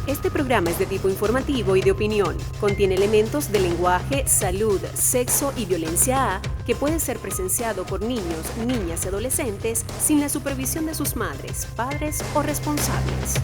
Este programa es de tipo informativo y de opinión. Contiene elementos de lenguaje, salud, sexo y violencia A que puede ser presenciado por niños, niñas y adolescentes sin la supervisión de sus madres, padres o responsables.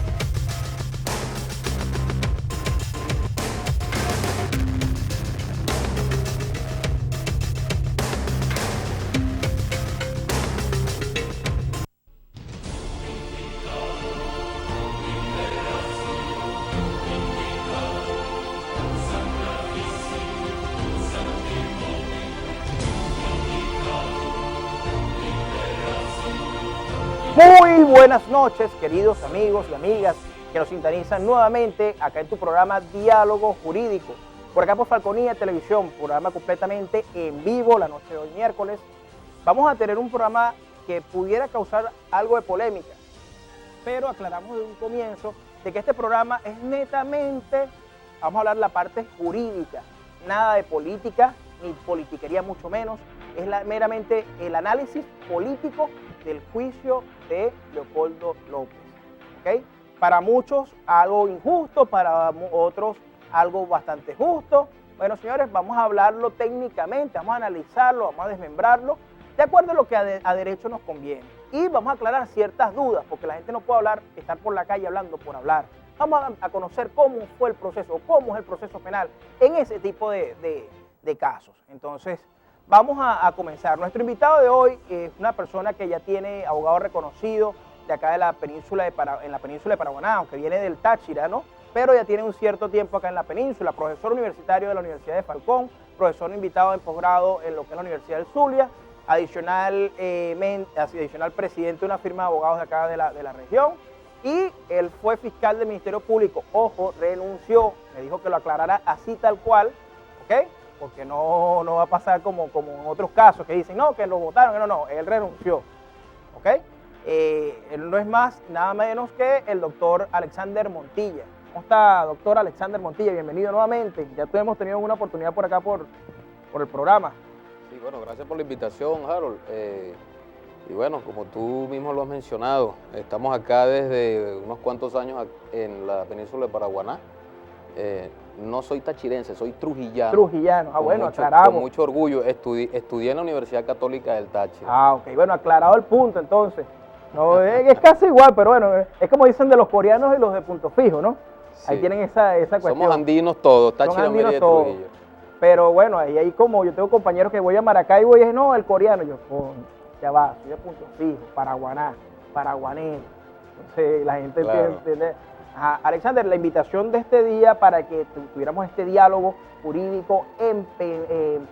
Muy buenas noches, queridos amigos y amigas que nos sintonizan nuevamente acá en tu programa Diálogo Jurídico. Por acá por Falconía Televisión, programa completamente en vivo la noche de hoy miércoles. Vamos a tener un programa que pudiera causar algo de polémica, pero aclaramos desde un comienzo de que este programa es netamente, vamos a hablar de la parte jurídica, nada de política, ni politiquería mucho menos, es meramente el análisis político del juicio de Leopoldo López, ¿ok? Para muchos algo injusto, para otros algo bastante justo. Bueno, señores, vamos a hablarlo técnicamente, vamos a analizarlo, vamos a desmembrarlo, de acuerdo a lo que a derecho nos conviene. Y vamos a aclarar ciertas dudas, porque la gente no puede estar por la calle hablando por hablar. Vamos a conocer cómo fue el proceso, cómo es el proceso penal en ese tipo de casos. Entonces, vamos a comenzar. Nuestro invitado de hoy es una persona que ya tiene abogado reconocido de acá de la península en la península de Paraguaná, aunque viene del Táchira, ¿no? Pero ya tiene un cierto tiempo acá en la península, profesor universitario de la Universidad de Falcón, profesor invitado en posgrado en lo que es la Universidad del Zulia, adicional presidente de una firma de abogados de acá de la región, y él fue fiscal del Ministerio Público. Ojo, renunció, me dijo que lo aclarara así tal cual, ¿ok? Porque no va a pasar como en otros casos que dicen, no, que lo votaron, no, él renunció, ¿ok? Él no es más, nada menos que el doctor Alexander Montilla. ¿Cómo está, doctor Alexander Montilla? Bienvenido nuevamente. Ya hemos tenido una oportunidad por acá por el programa. Sí, bueno, gracias por la invitación, Harold. Y bueno, como tú mismo lo has mencionado, estamos acá desde unos cuantos años en la península de Paraguaná. No soy tachirense, soy trujillano. Trujillano, bueno, aclaramos. Con mucho orgullo, estudié en la Universidad Católica del Táchira. Ah, ok, bueno, aclarado el punto entonces. No, es casi igual, pero bueno, es como dicen de los coreanos y los de Punto Fijo, ¿no? Sí. Ahí tienen esa cuestión. Somos andinos todos, Táchira, Mérida y Trujillo. Pero bueno, ahí como yo tengo compañeros que voy a Maracaibo y dicen, no, el coreano, yo, ya va, soy de Punto Fijo, Paraguaná, paraguanero. Entonces la gente entiende. Alexander, la invitación de este día para que tuviéramos este diálogo jurídico en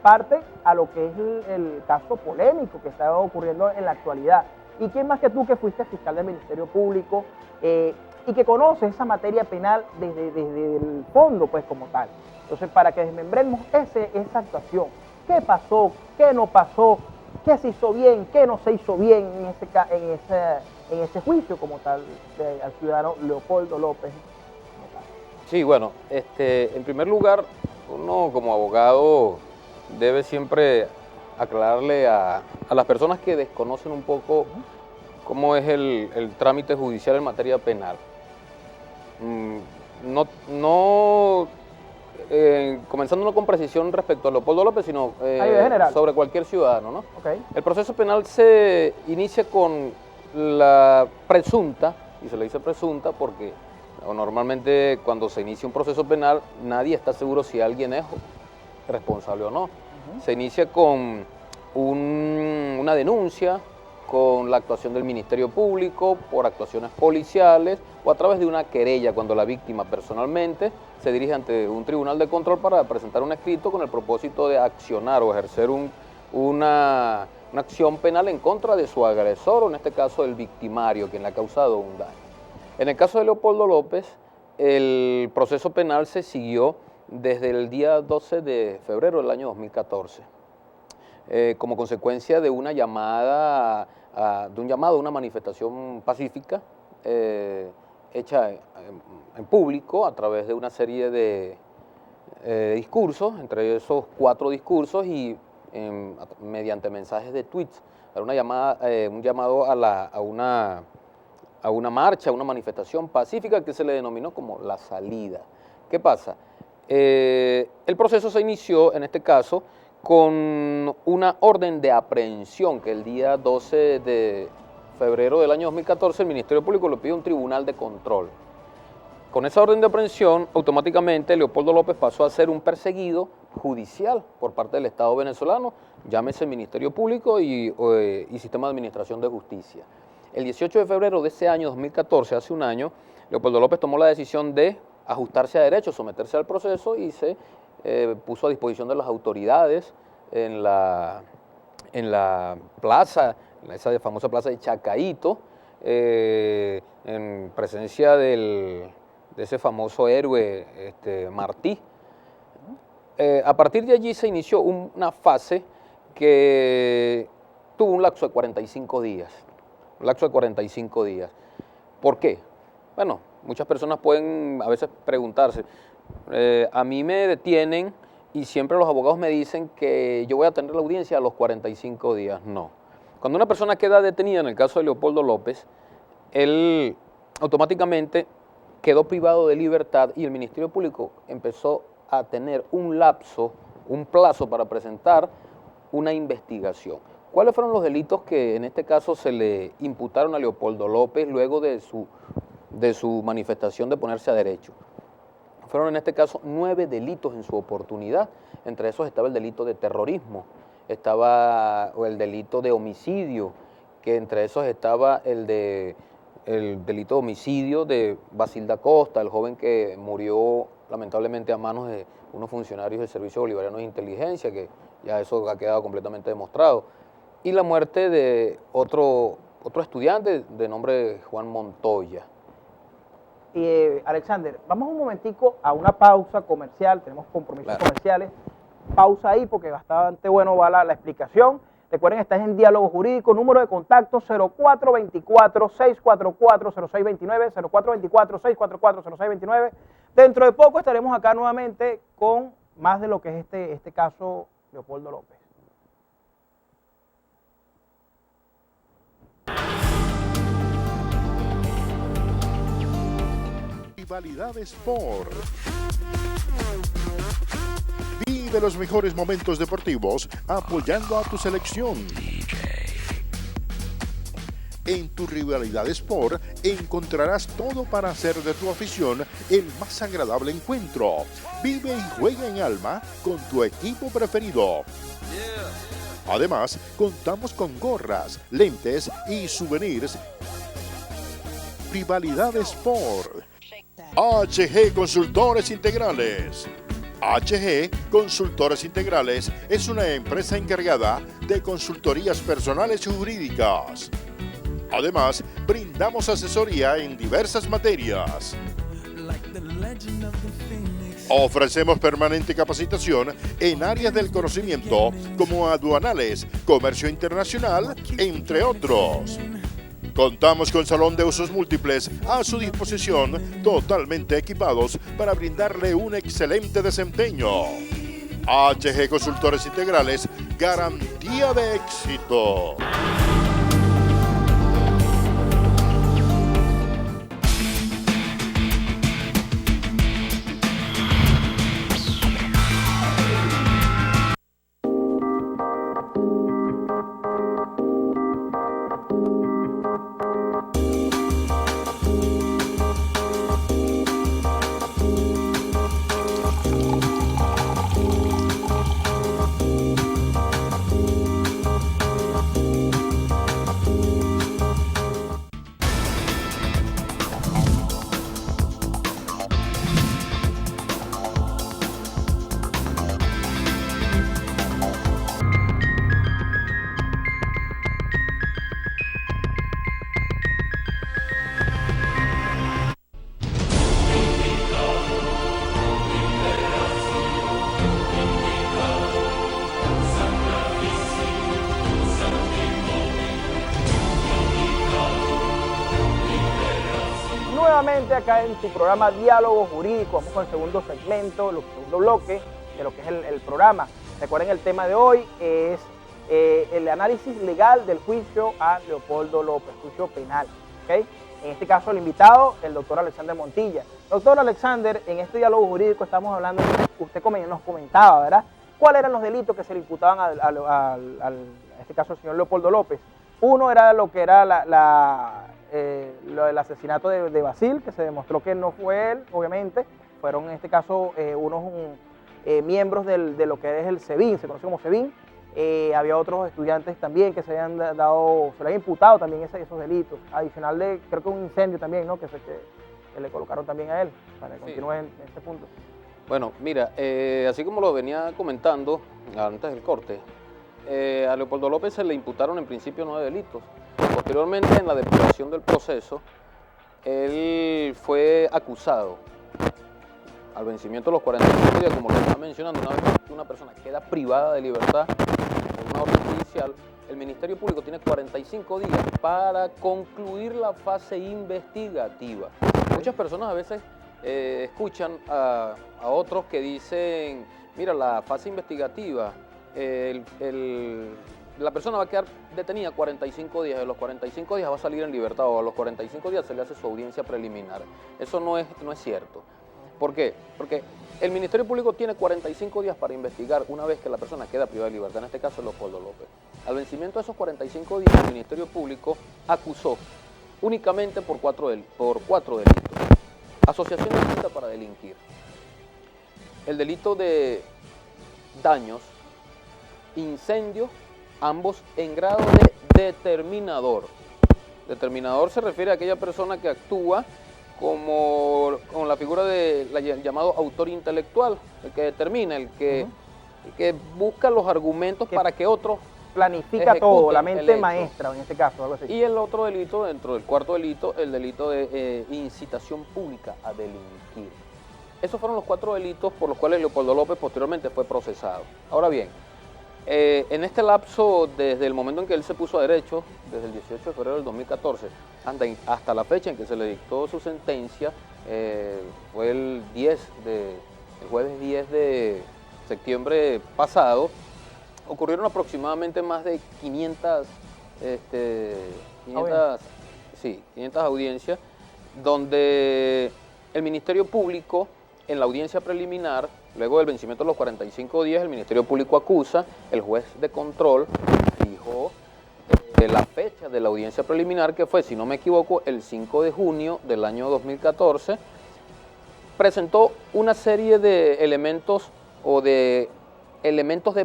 parte a lo que es el caso polémico que está ocurriendo en la actualidad. ¿Y quién más que tú, que fuiste fiscal del Ministerio Público y que conoces esa materia penal desde el fondo, pues como tal? Entonces, para que desmembremos esa actuación, ¿qué pasó? ¿Qué no pasó? ¿Qué se hizo bien? ¿Qué no se hizo bien en ese juicio como tal al ciudadano Leopoldo López? Sí, bueno, en primer lugar, uno como abogado debe siempre aclararle a las personas que desconocen un poco cómo es el trámite judicial en materia penal. Comenzando no con precisión respecto a Leopoldo López, sino sobre cualquier ciudadano, ¿no? Okay. El proceso penal se inicia con la presunta, y se le dice presunta porque normalmente cuando se inicia un proceso penal nadie está seguro si alguien es responsable o no. Se inicia con una denuncia, con la actuación del Ministerio Público, por actuaciones policiales o a través de una querella cuando la víctima personalmente se dirige ante un tribunal de control para presentar un escrito con el propósito de accionar o ejercer una acción penal en contra de su agresor, o en este caso el victimario, quien le ha causado un daño. En el caso de Leopoldo López, el proceso penal se siguió desde el día 12 de febrero del año 2014, como consecuencia de un llamado a una manifestación pacífica hecha en público a través de una serie de discursos, entre esos 4 discursos y mediante mensajes de tweets. Era un llamado a una marcha, a una manifestación pacífica que se le denominó como la salida. ¿Qué pasa? El proceso se inició, en este caso, con una orden de aprehensión que el día 12 de febrero del año 2014 el Ministerio Público le pidió a un tribunal de control. Con esa orden de aprehensión, automáticamente Leopoldo López pasó a ser un perseguido judicial por parte del Estado venezolano, llámese Ministerio Público y Sistema de Administración de Justicia. El 18 de febrero de ese año 2014, hace un año, Leopoldo López tomó la decisión de ajustarse a derecho, someterse al proceso y se puso a disposición de las autoridades en la plaza, en esa famosa plaza de Chacaíto, en presencia de ese famoso héroe Martí. A partir de allí se inició una fase que tuvo un lapso de 45 días. Un lapso de 45 días. ¿Por qué? Bueno, muchas personas pueden a veces preguntarse, a mí me detienen y siempre los abogados me dicen que yo voy a tener la audiencia a los 45 días. No. Cuando una persona queda detenida, en el caso de Leopoldo López, él automáticamente quedó privado de libertad y el Ministerio Público empezó a tener un lapso, un plazo para presentar una investigación. ¿Cuáles fueron los delitos que en este caso se le imputaron a Leopoldo López luego de su manifestación de ponerse a derecho? Fueron en este caso 9 delitos en su oportunidad, entre esos estaba el delito de terrorismo, estaba el delito de homicidio, que entre esos estaba el delito de homicidio de Basilda Costa, el joven que murió lamentablemente a manos de unos funcionarios del Servicio Bolivariano de Inteligencia, que ya eso ha quedado completamente demostrado, y la muerte de otro estudiante de nombre Juan Montoya. Alexander, vamos un momentico a una pausa comercial, tenemos compromisos comerciales, pausa ahí porque bastante bueno va la explicación. Recuerden, estás en Diálogo Jurídico, número de contacto 0424-644-0629, 0424-644-0629. Dentro de poco estaremos acá nuevamente con más de lo que es este caso Leopoldo López. Rivalidad Sport. Vive los mejores momentos deportivos apoyando a tu selección. En tu Rivalidad Sport encontrarás todo para hacer de tu afición el más agradable encuentro. Vive y juega en alma con tu equipo preferido. Además, contamos con gorras, lentes y souvenirs. Rivalidad Sport. HG Consultores Integrales. HG Consultores Integrales es una empresa encargada de consultorías personales y jurídicas. Además, brindamos asesoría en diversas materias. Ofrecemos permanente capacitación en áreas del conocimiento como aduanales, comercio internacional, entre otros. Contamos con salón de usos múltiples a su disposición, totalmente equipados para brindarle un excelente desempeño. HG Consultores Integrales, garantía de éxito. Nuevamente acá en tu programa Diálogo Jurídico, vamos con el segundo segmento, el segundo bloque de lo que es el programa. Recuerden, el tema de hoy es el análisis legal del juicio a Leopoldo López, juicio penal. ¿Okay? En este caso, el invitado, el doctor Alexander Montilla. Doctor Alexander, en este diálogo jurídico estamos hablando, usted nos comentaba, ¿verdad? ¿Cuáles eran los delitos que se le imputaban en este caso al señor Leopoldo López? Uno era lo que era lo del asesinato de Basil, que se demostró que no fue él, obviamente. Fueron en este caso unos miembros de lo que es el SEBIN, se conoce como SEBIN. Había otros estudiantes también que se le habían imputado también esos delitos. Adicional de, creo que un incendio también, ¿no? Que le colocaron también a él, para que continúe en este punto. Bueno, mira, así como lo venía comentando antes del corte, a Leopoldo López se le imputaron en principio 9 delitos. Posteriormente, en la depuración del proceso, él fue acusado al vencimiento de los 45 días, como lo estaba mencionando. Una vez que una persona queda privada de libertad por una orden judicial, el Ministerio Público tiene 45 días para concluir la fase investigativa. Muchas personas a veces escuchan a otros que dicen, mira, la fase investigativa, la persona va a quedar detenida 45 días, de los 45 días va a salir en libertad, o a los 45 días se le hace su audiencia preliminar. Eso no es cierto. ¿Por qué? Porque el Ministerio Público tiene 45 días para investigar una vez que la persona queda privada de libertad, en este caso Leopoldo López. Al vencimiento de esos 45 días, el Ministerio Público acusó únicamente por cuatro delitos. Asociación ilícita para delinquir. El delito de daños, incendio, ambos en grado de determinador. Determinador se refiere a aquella persona que actúa con la figura del llamado autor intelectual, el que determina, el que busca los argumentos para que otros planifica todo, la mente maestra en este caso, algo así. Y el otro delito, dentro del cuarto delito, el delito de incitación pública a delinquir. Esos fueron los 4 delitos por los cuales Leopoldo López posteriormente fue procesado. Ahora bien, en este lapso, desde el momento en que él se puso a derecho, desde el 18 de febrero del 2014, hasta la fecha en que se le dictó su sentencia, fue el jueves 10 de septiembre pasado, ocurrieron aproximadamente más de 500 audiencias, donde el Ministerio Público, en la audiencia preliminar, luego del vencimiento de los 45 días, el Ministerio Público acusa, el juez de control fijó la fecha de la audiencia preliminar, que fue, si no me equivoco, el 5 de junio del año 2014, presentó una serie de elementos de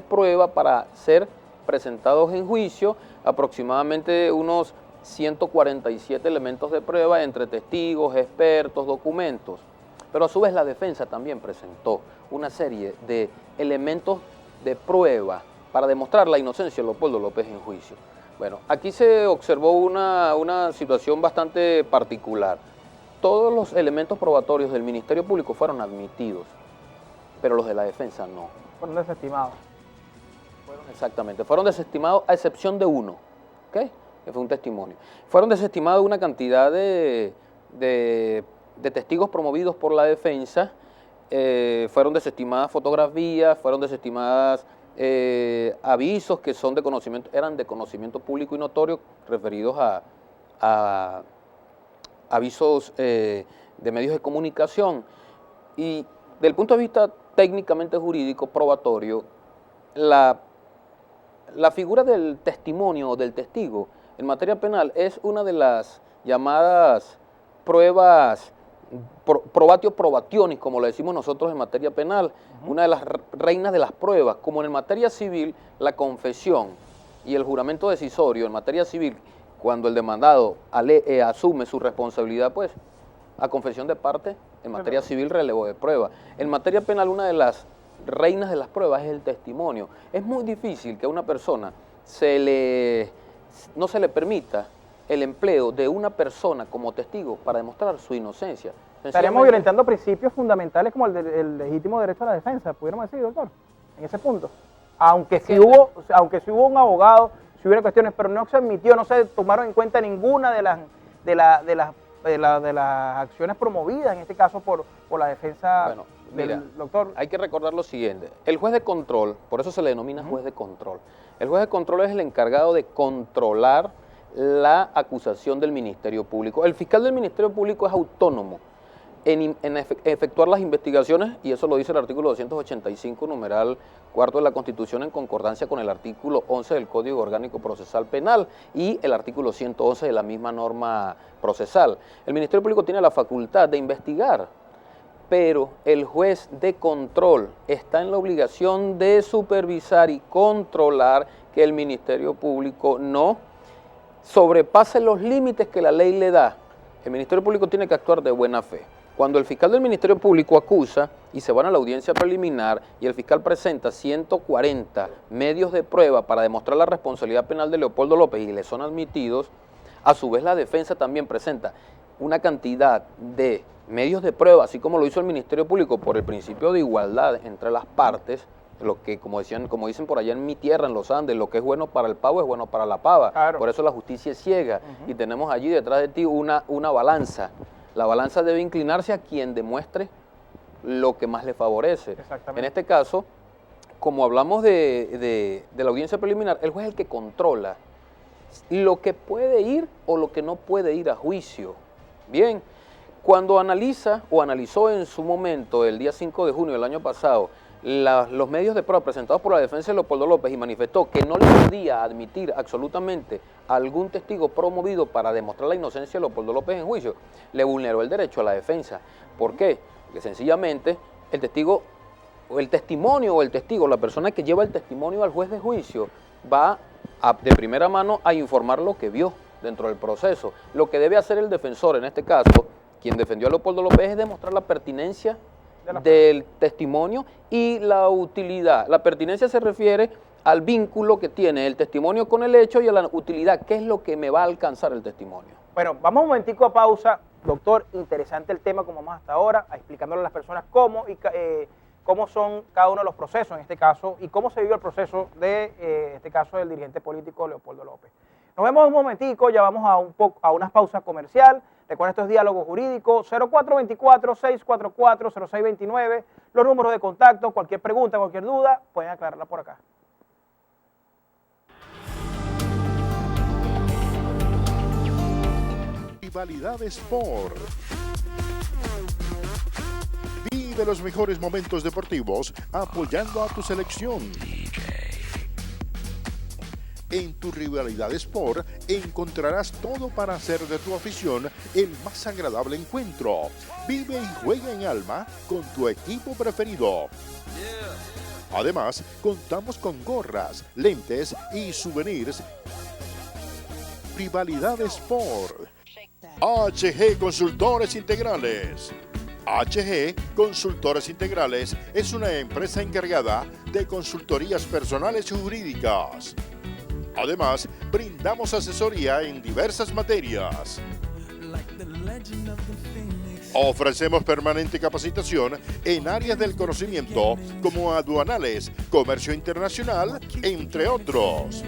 prueba para ser presentados en juicio, aproximadamente unos 147 elementos de prueba entre testigos, expertos, documentos. Pero a su vez la defensa también presentó una serie de elementos de prueba para demostrar la inocencia de Leopoldo López en juicio. Bueno, aquí se observó una situación bastante particular. Todos los elementos probatorios del Ministerio Público fueron admitidos, pero los de la defensa no. Fueron desestimados. Fueron desestimados a excepción de uno, ¿ok? Que fue un testimonio. Fueron desestimados una cantidad de testigos promovidos por la defensa, fueron desestimadas fotografías, fueron desestimadas avisos que eran de conocimiento público y notorio, referidos a avisos de medios de comunicación. Y desde el punto de vista técnicamente jurídico, probatorio, la figura del testimonio o del testigo en materia penal es una de las llamadas pruebas probatio probationis, como le decimos nosotros en materia penal, una de las reinas de las pruebas, como en materia civil, la confesión y el juramento decisorio en materia civil, cuando el demandado asume su responsabilidad, pues, a confesión de parte, en materia civil, relevo de prueba. En materia penal, una de las reinas de las pruebas es el testimonio. Es muy difícil que a una persona no se le permita el empleo de una persona como testigo para demostrar su inocencia. Estaríamos violentando principios fundamentales como el legítimo derecho a la defensa, pudiéramos decir, doctor, en ese punto. Aunque sí hubo un abogado, si hubiera cuestiones, pero no se admitió, no se tomaron en cuenta ninguna de las acciones promovidas, en este caso por la defensa del doctor. Hay que recordar lo siguiente, el juez de control, por eso se le denomina juez de control. El juez de control es el encargado de controlar la acusación del Ministerio Público. El fiscal del Ministerio Público es autónomo en efectuar las investigaciones, y eso lo dice el artículo 285, numeral cuarto de la Constitución, en concordancia con el artículo 11 del Código Orgánico Procesal Penal y el artículo 111 de la misma norma procesal. El Ministerio Público tiene la facultad de investigar, pero el juez de control está en la obligación de supervisar y controlar que el Ministerio Público no sobrepase los límites que la ley le da. El Ministerio Público tiene que actuar de buena fe. Cuando el fiscal del Ministerio Público acusa y se van a la audiencia preliminar y el fiscal presenta 140 medios de prueba para demostrar la responsabilidad penal de Leopoldo López y le son admitidos, a su vez la defensa también presenta una cantidad de medios de prueba, así como lo hizo el Ministerio Público por el principio de igualdad entre las partes, lo que como dicen por allá en mi tierra, en los Andes, lo que es bueno para el pavo es bueno para la pava. Claro. Por eso la justicia es ciega. Y tenemos allí detrás de ti una balanza. La balanza debe inclinarse a quien demuestre lo que más le favorece. En este caso, como hablamos de la audiencia preliminar, el juez es el que controla lo que puede ir o lo que no puede ir a juicio. Bien, cuando analizó en su momento, el día 5 de junio del año pasado, los medios de prueba presentados por la defensa de Leopoldo López y manifestó que no le podía admitir absolutamente a algún testigo promovido para demostrar la inocencia de Leopoldo López en juicio, le vulneró el derecho a la defensa. ¿Por qué? Porque sencillamente el testigo, la persona que lleva el testimonio al juez de juicio, va de primera mano a informar lo que vio dentro del proceso. Lo que debe hacer el defensor, en este caso, quien defendió a Leopoldo López, es demostrar la pertinencia del testimonio y la utilidad. La pertinencia se refiere al vínculo que tiene el testimonio con el hecho y a la utilidad, qué es lo que me va a alcanzar el testimonio. Bueno, vamos un momentico a pausa. Doctor, interesante el tema como vamos hasta ahora, explicándole a las personas cómo son cada uno de los procesos en este caso y cómo se vive el proceso de este caso del dirigente político Leopoldo López. Nos vemos un momentico, ya vamos a unas pausas comercial. Recuerden, esto es Diálogo Jurídico, 0424-644-0629, los números de contacto, cualquier pregunta, cualquier duda, pueden aclararla por acá. Rivalidad Sport. Vive los mejores momentos deportivos apoyando a tu selección. En tu Rivalidad Sport encontrarás todo para hacer de tu afición el más agradable encuentro. Vive y juega en alma con tu equipo preferido. Además, contamos con gorras, lentes y souvenirs. Rivalidad Sport. HG Consultores Integrales. HG Consultores Integrales es una empresa encargada de consultorías personales y jurídicas. Además, brindamos asesoría en diversas materias. Ofrecemos permanente capacitación en áreas del conocimiento como aduanales, comercio internacional, entre otros.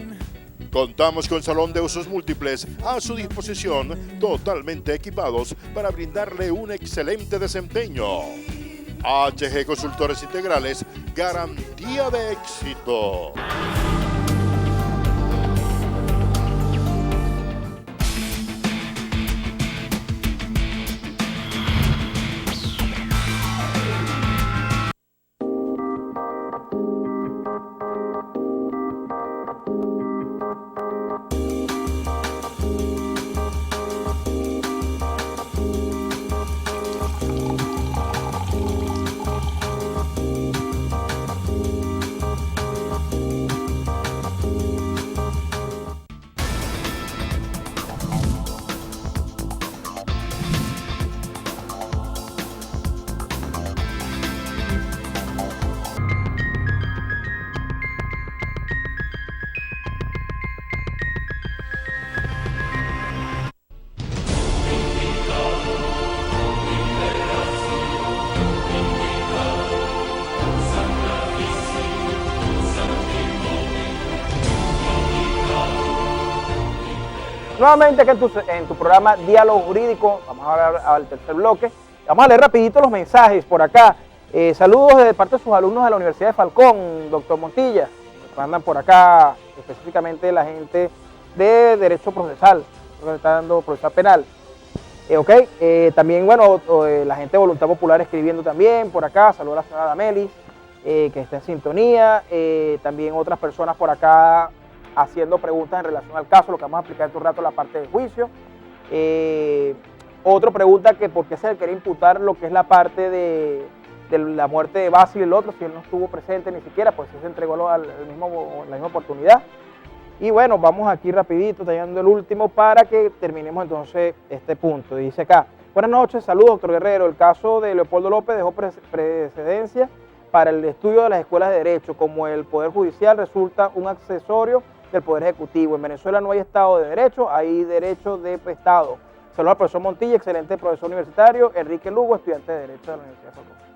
Contamos con salón de usos múltiples a su disposición, totalmente equipados para brindarle un excelente desempeño. HG Consultores Integrales, garantía de éxito. Nuevamente aquí en tu programa Diálogo Jurídico, vamos a hablar al tercer bloque. Vamos a leer rapidito los mensajes por acá. Saludos de parte de sus alumnos de la Universidad de Falcón, doctor Montilla. Mandan por acá específicamente la gente de Derecho Procesal, lo que está dando procesal penal. También, bueno, la gente de Voluntad Popular escribiendo también por acá, saludos a la señora Damelis, que está en sintonía, también otras personas por acá haciendo preguntas en relación al caso, lo que vamos a explicar en un rato la parte del juicio. Otra pregunta que por qué se le quiere imputar lo que es la parte de la muerte de Basil y el otro, si él no estuvo presente ni siquiera, pues sí se entregó la misma oportunidad. Y bueno, vamos aquí rapidito, tallando el último para que terminemos entonces este punto. Dice acá, buenas noches, saludos doctor Guerrero, el caso de Leopoldo López dejó precedencia para el estudio de las escuelas de Derecho, como el Poder Judicial resulta un accesorio del Poder Ejecutivo. En Venezuela no hay Estado de Derecho, hay Derecho de Estado. Saludos al profesor Montilla, excelente profesor universitario, Enrique Lugo, estudiante de Derecho de la Universidad de Socorro.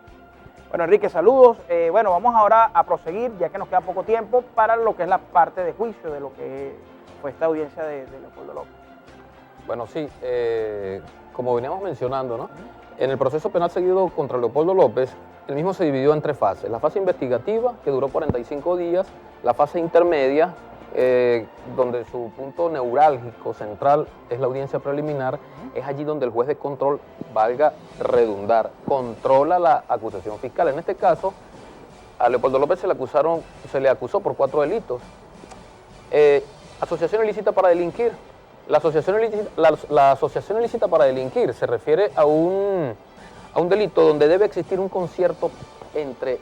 Bueno, Enrique, saludos. Bueno, vamos ahora a proseguir, ya que nos queda poco tiempo, para lo que es la parte de juicio de lo que fue esta audiencia de Leopoldo López. Bueno, sí, como veníamos mencionando, ¿no? En el proceso penal seguido contra Leopoldo López, el mismo se dividió en tres fases. La fase investigativa, que duró 45 días, la fase intermedia, donde su punto neurálgico central es la audiencia preliminar, es allí donde el juez de control, valga redundar, controla la acusación fiscal. En este caso, a Leopoldo López se le acusó por 4 delitos. Asociación ilícita para delinquir. La asociación ilícita para delinquir se refiere a un delito donde debe existir un concierto entre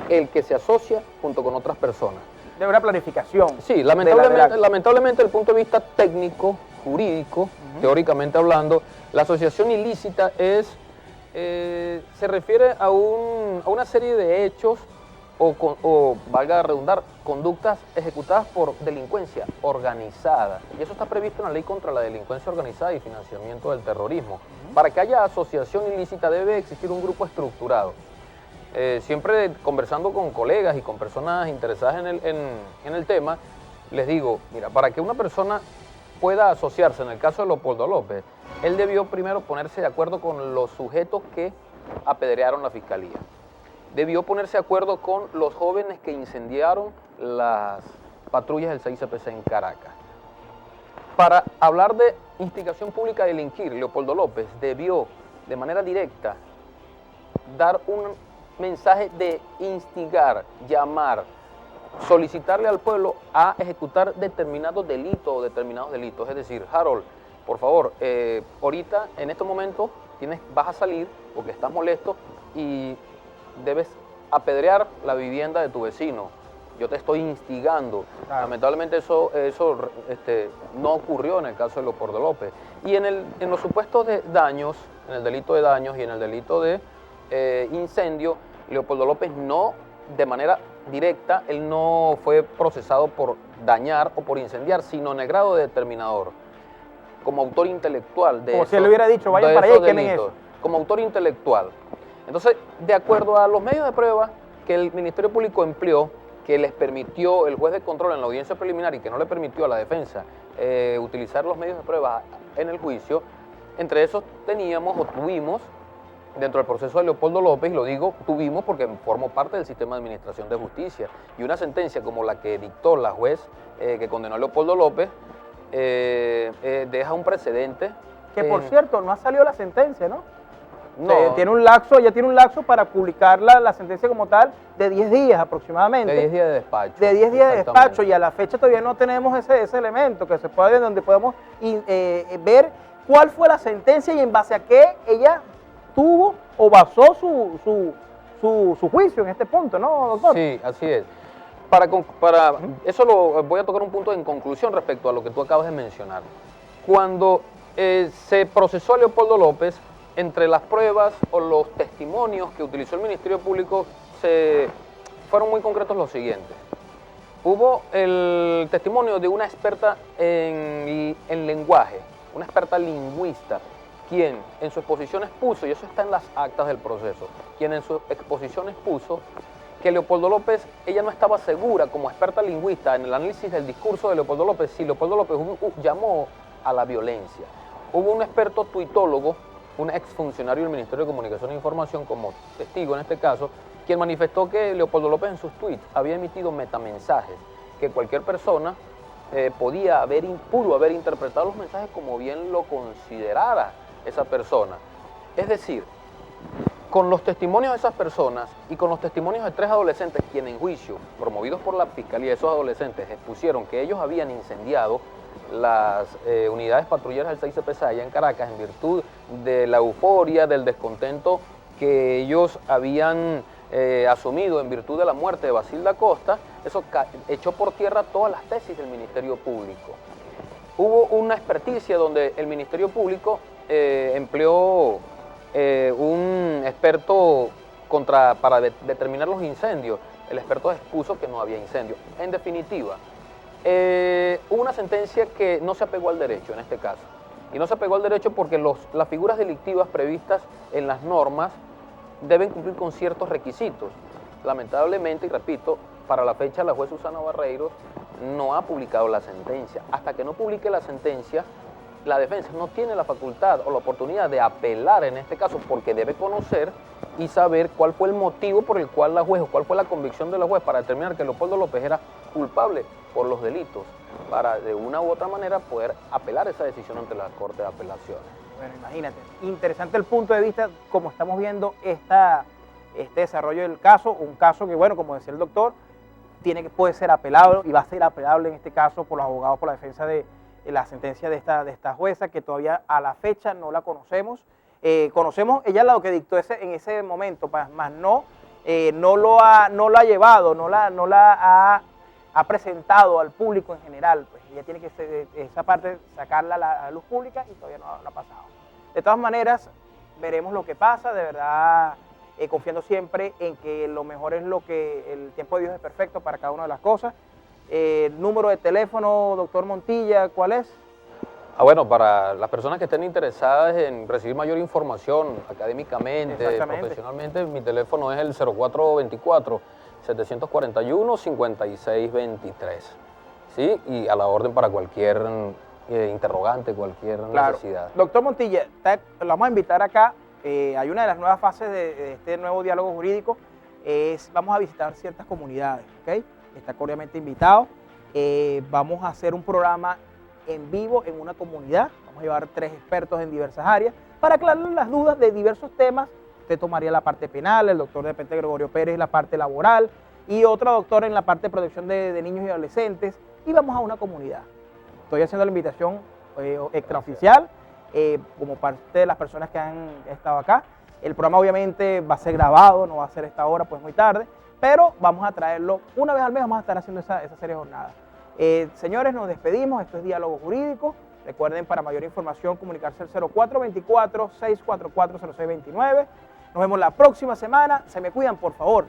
el que se asocia junto con otras personas. De una planificación. Sí, lamentablemente desde el punto de vista técnico, jurídico, teóricamente hablando, la asociación ilícita se refiere a una serie de hechos o, valga redundar, conductas ejecutadas por delincuencia organizada. Y eso está previsto en la Ley contra la Delincuencia Organizada y Financiamiento del Terrorismo. Para que haya asociación ilícita debe existir un grupo estructurado. Siempre conversando con colegas y con personas interesadas en el tema, les digo, mira, para que una persona pueda asociarse, en el caso de Leopoldo López, él debió primero ponerse de acuerdo con los sujetos que apedrearon la fiscalía. Debió ponerse de acuerdo con los jóvenes que incendiaron las patrullas del 6CPC en Caracas. Para hablar de instigación pública a delinquir, Leopoldo López debió de manera directa dar un mensaje de instigar, llamar, solicitarle al pueblo a ejecutar determinados delitos. Es decir, Harold, por favor, ahorita, en estos momentos, vas a salir porque estás molesto y debes apedrear la vivienda de tu vecino. Yo te estoy instigando. Claro. Lamentablemente eso no ocurrió en el caso de Leopoldo López. Y en los supuestos de daños, en el delito de daños y en el delito de incendio, Leopoldo López no, de manera directa, él no fue procesado por dañar o por incendiar, sino en el grado de determinador, como autor intelectual de como si él le hubiera dicho, vayan para allá y quemen eso. Como autor intelectual. Entonces, de acuerdo a los medios de prueba que el Ministerio Público empleó, que les permitió el juez de control en la audiencia preliminar y que no le permitió a la defensa utilizar los medios de prueba en el juicio, entre esos tuvimos, dentro del proceso de Leopoldo López, y lo digo tuvimos porque formo parte del sistema de administración de justicia, y una sentencia como la que dictó la juez que condenó a Leopoldo López deja un precedente. Que por cierto, no ha salido la sentencia, ¿no? No. Ella tiene un lapso para publicar la sentencia como tal de 10 días aproximadamente. De 10 días de despacho. De 10 días de despacho, y a la fecha todavía no tenemos ese elemento que se puede, donde podemos ver cuál fue la sentencia y en base a qué ella tuvo o basó su juicio en este punto, ¿no, doctor? Sí, así es. Eso voy a tocar un punto en conclusión respecto a lo que tú acabas de mencionar. Cuando se procesó a Leopoldo López, entre las pruebas o los testimonios que utilizó el Ministerio Público fueron muy concretos los siguientes. Hubo el testimonio de una experta en lenguaje, una experta lingüista, quien en su exposición expuso, y eso está en las actas del proceso, quien en su exposición expuso que Leopoldo López, ella no estaba segura como experta lingüista en el análisis del discurso de Leopoldo López, si Leopoldo López llamó a la violencia. Hubo un experto tuitólogo, un exfuncionario del Ministerio de Comunicación e Información, como testigo en este caso, quien manifestó que Leopoldo López en sus tweets había emitido metamensajes que cualquier persona pudo haber interpretado los mensajes como bien lo considerara esa persona. Es decir, con los testimonios de esas personas y con los testimonios de 3 adolescentes, quienes en juicio, promovidos por la fiscalía, esos adolescentes expusieron que ellos habían incendiado las unidades patrulleras del 6CPC allá en Caracas en virtud de la euforia, del descontento que ellos habían asumido en virtud de la muerte de Basilda Costa, eso echó por tierra todas las tesis del Ministerio Público. Hubo una experticia donde el Ministerio Público empleó un experto para determinar los incendios. El experto expuso que no había incendio. En definitiva, hubo una sentencia que no se apegó al derecho en este caso. Y no se apegó al derecho porque las figuras delictivas previstas en las normas deben cumplir con ciertos requisitos. Lamentablemente, y repito, para la fecha la juez Susana Barreiros no ha publicado la sentencia. Hasta que no publique la sentencia, la defensa no tiene la facultad o la oportunidad de apelar en este caso, porque debe conocer y saber cuál fue el motivo por el cual la juez, o cuál fue la convicción de la juez para determinar que Leopoldo López era culpable por los delitos, para de una u otra manera poder apelar esa decisión ante la Corte de Apelaciones. Bueno, imagínate, interesante el punto de vista, como estamos viendo este desarrollo del caso, un caso que, bueno, como decía el doctor, puede ser apelado y va a ser apelable en este caso por los abogados por la defensa de la sentencia de esta jueza, que todavía a la fecha no la conocemos. Conocemos ella lo que dictó en ese momento, más no lo ha llevado, no la ha presentado al público en general. Pues ella tiene que esa parte sacarla a la luz pública y todavía no ha pasado. De todas maneras, veremos lo que pasa, de verdad, confiando siempre en que lo mejor es el tiempo de Dios es perfecto para cada una de las cosas. Número de teléfono, doctor Montilla, ¿cuál es? Bueno, para las personas que estén interesadas en recibir mayor información académicamente, profesionalmente, mi teléfono es el 0424-741-5623. ¿Sí? Y a la orden para cualquier interrogante, cualquier necesidad. Doctor Montilla, lo vamos a invitar acá. Hay una de las nuevas fases de este nuevo diálogo jurídico, vamos a visitar ciertas comunidades, ¿ok? Está cordialmente invitado. Vamos a hacer un programa en vivo en una comunidad. Vamos a llevar 3 expertos en diversas áreas para aclarar las dudas de diversos temas. Usted tomaría la parte penal, el doctor de repente Gregorio Pérez la parte laboral y otro doctor en la parte de protección de niños y adolescentes. Y vamos a una comunidad. Estoy haciendo la invitación extraoficial como parte de las personas que han estado acá. El programa obviamente va a ser grabado, no va a ser esta hora, pues muy tarde, pero vamos a traerlo una vez al mes, vamos a estar haciendo esa serie de jornadas. Señores, nos despedimos, esto es Diálogo Jurídico. Recuerden, para mayor información, comunicarse al 0424-644-0629. Nos vemos la próxima semana, se me cuidan, por favor.